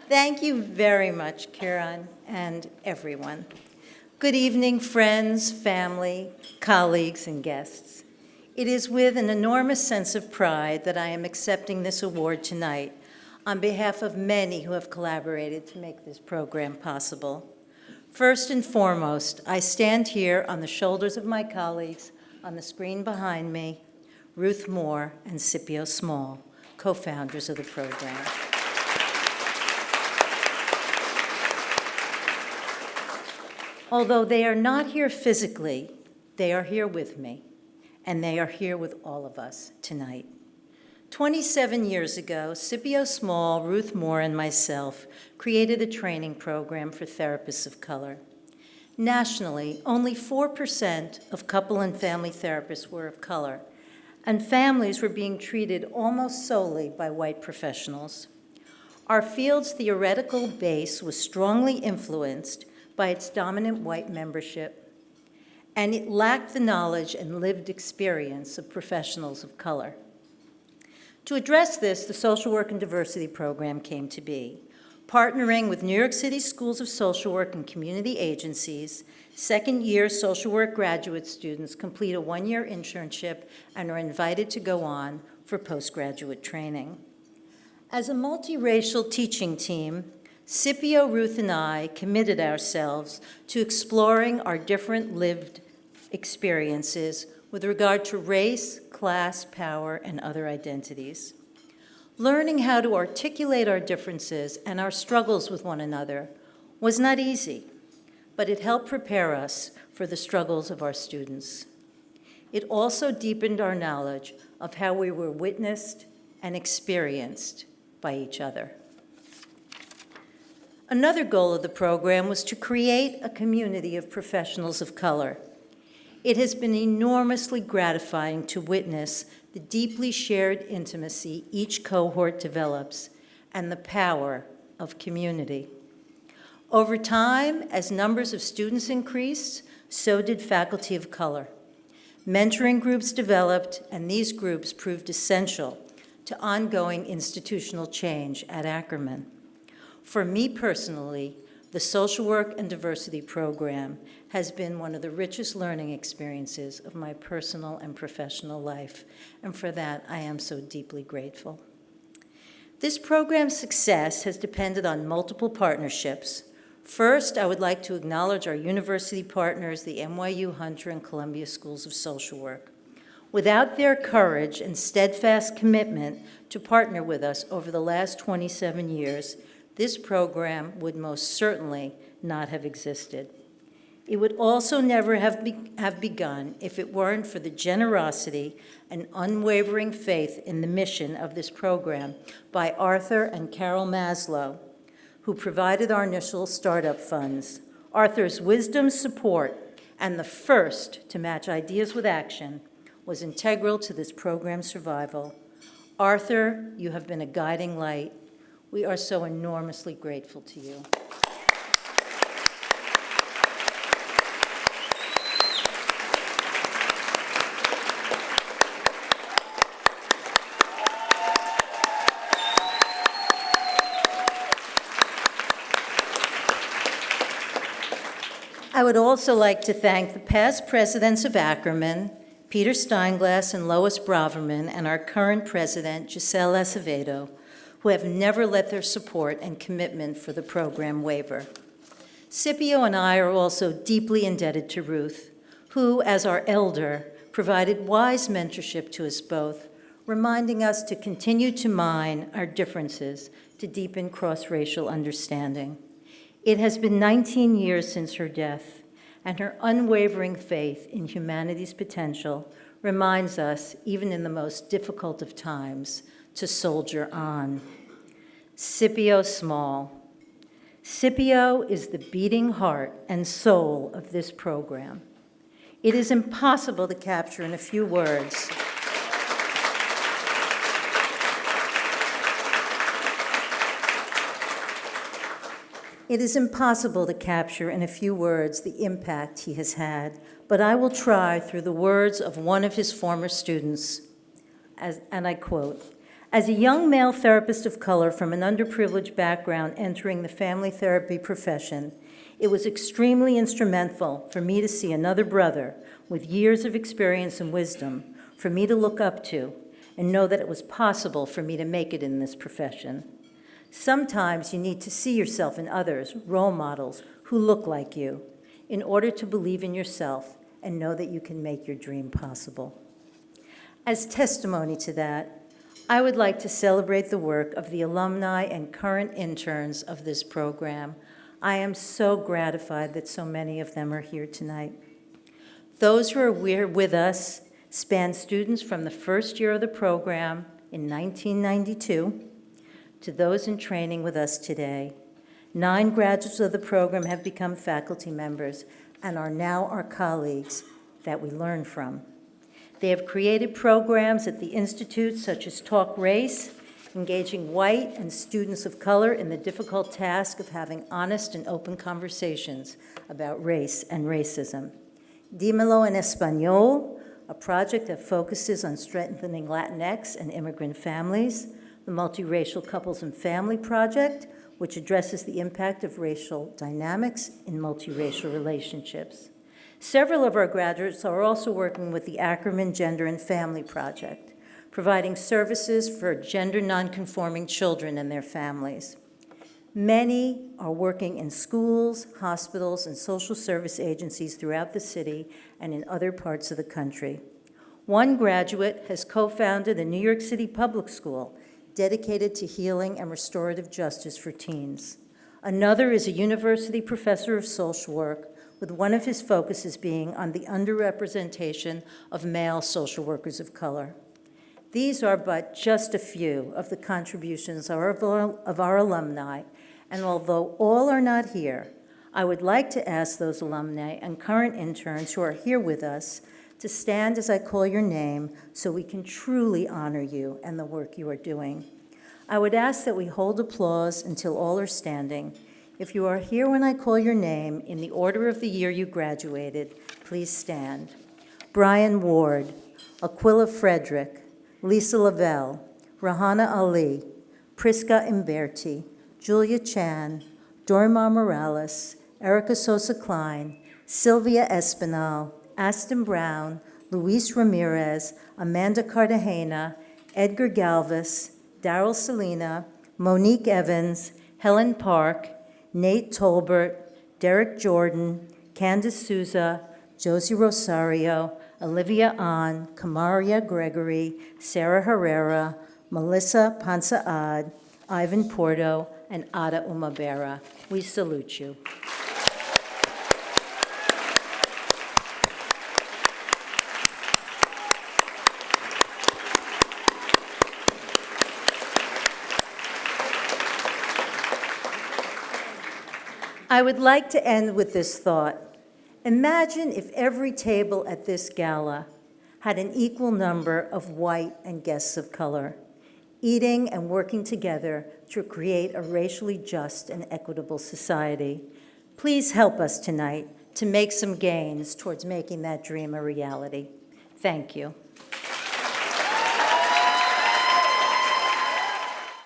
Thank you very much, Kiran, and everyone. Good evening, friends, family, colleagues, and guests. It is with an enormous sense of pride that I am accepting this award tonight on behalf of many who have collaborated to make this program possible. First and foremost, I stand here on the shoulders of my colleagues on the screen behind me, Ruth Moore and Scipio Small, co-founders of the program. Although they are not here physically, they are here with me, and they are here with all of us tonight. 27 years ago, Scipio Small, Ruth Moore, and myself created a training program for therapists of color. Nationally, only 4% of couple and family therapists were of color, and families were being treated almost solely by white professionals. Our field's theoretical base was strongly influenced by its dominant white membership, and it lacked the knowledge and lived experience of professionals of color. To address this, the Social Work and Diversity Program came to be. Partnering with New York City Schools of Social Work and community agencies, second-year social work graduate students complete a one-year internship and are invited to go on for postgraduate training. As a multiracial teaching team, Scipio, Ruth, and I committed ourselves to exploring our different lived experiences with regard to race, class, power, and other identities. Learning how to articulate our differences and our struggles with one another was not easy, but it helped prepare us for the struggles of our students. It also deepened our knowledge of how we were witnessed and experienced by each other. Another goal of the program was to create a community of professionals of color. It has been enormously gratifying to witness the deeply shared intimacy each cohort develops and the power of community. Over time, as numbers of students increased, so did faculty of color. Mentoring groups developed, and these groups proved essential to ongoing institutional change at Ackerman. For me personally, the Social Work and Diversity Program has been one of the richest learning experiences of my personal and professional life, and for that I am so deeply grateful. This program's success has depended on multiple partnerships. First, I would like to acknowledge our university partners, the NYU Hunter and Columbia Schools of Social Work. Without their courage and steadfast commitment to partner with us over the last 27 years, this program would most certainly not have existed. It would also never have begun if it weren't for the generosity and unwavering faith in the mission of this program by Arthur and Carol Maslow, who provided our initial startup funds. Arthur's wisdom, support, and the first to match ideas with action was integral to this program's survival. Arthur, you have been a guiding light. We are so enormously grateful to you. I would also like to thank the past presidents of Ackerman, Peter Steinglass and Lois Braverman, and our current president, Giselle Acevedo, who have never let their support and commitment for the program waver. Scipio and I are also deeply indebted to Ruth, who, as our elder, provided wise mentorship to us both, reminding us to continue to mine our differences to deepen cross-racial understanding. It has been 19 years since her death, and her unwavering faith in humanity's potential reminds us, even in the most difficult of times, to soldier on. Scipio Small. Scipio is the beating heart and soul of this program. It is impossible to capture in a few words. It is impossible to capture in a few words the impact he has had, but I will try through the words of one of his former students, and I quote, As a young male therapist of color from an underprivileged background entering the family therapy profession, it was extremely instrumental for me to see another brother with years of experience and wisdom for me to look up to and know that it was possible for me to make it in this profession. Sometimes you need to see yourself in others, role models, who look like you, in order to believe in yourself and know that you can make your dream possible. As testimony to that, I would like to celebrate the work of the alumni and current interns of this program. I am so gratified that so many of them are here tonight. Those who are here with us span students from the first year of the program in 1992 to those in training with us today. 9 graduates of the program have become faculty members and are now our colleagues that we learn from. They have created programs at the Institute such as Talk Race, engaging white and students of color in the difficult task of having honest and open conversations about race and racism. Dímelo en Español, a project that focuses on strengthening Latinx and immigrant families. The Multiracial Couples and Family Project, which addresses the impact of racial dynamics in multiracial relationships. Several of our graduates are also working with the Ackerman Gender and Family Project, providing services for gender nonconforming children and their families. Many are working in schools, hospitals, and social service agencies throughout the city and in other parts of the country. One graduate has co-founded a New York City public school dedicated to healing and restorative justice for teens. Another is a university professor of social work, with one of his focuses being on the underrepresentation of male social workers of color. These are but just a few of the contributions of our alumni, and although all are not here, I would like to ask those alumni and current interns who are here with us to stand as I call your name so we can truly honor you and the work you are doing. I would ask that we hold applause until all are standing. If you are here when I call your name in the order of the year you graduated, please stand. Brian Ward, Aquila Frederick, Lisa Lavelle, Rahana Ali, Prisca Imberti, Julia Chan, Dorma Morales, Erica Sosa Klein, Sylvia Espinal, Aston Brown, Luis Ramirez, Amanda Cartagena, Edgar Galvis, Daryl Salina, Monique Evans, Helen Park, Nate Tolbert, Derek Jordan, Candace Souza, Josie Rosario, Olivia Ahn, Kamaria Gregory, Sarah Herrera, Melissa Pansaad, Ivan Porto, and Ada Umabera. We salute you. I would like to end with this thought. Imagine if every table at this gala had an equal number of white and guests of color, eating and working together to create a racially just and equitable society. Please help us tonight to make some gains towards making that dream a reality. Thank you.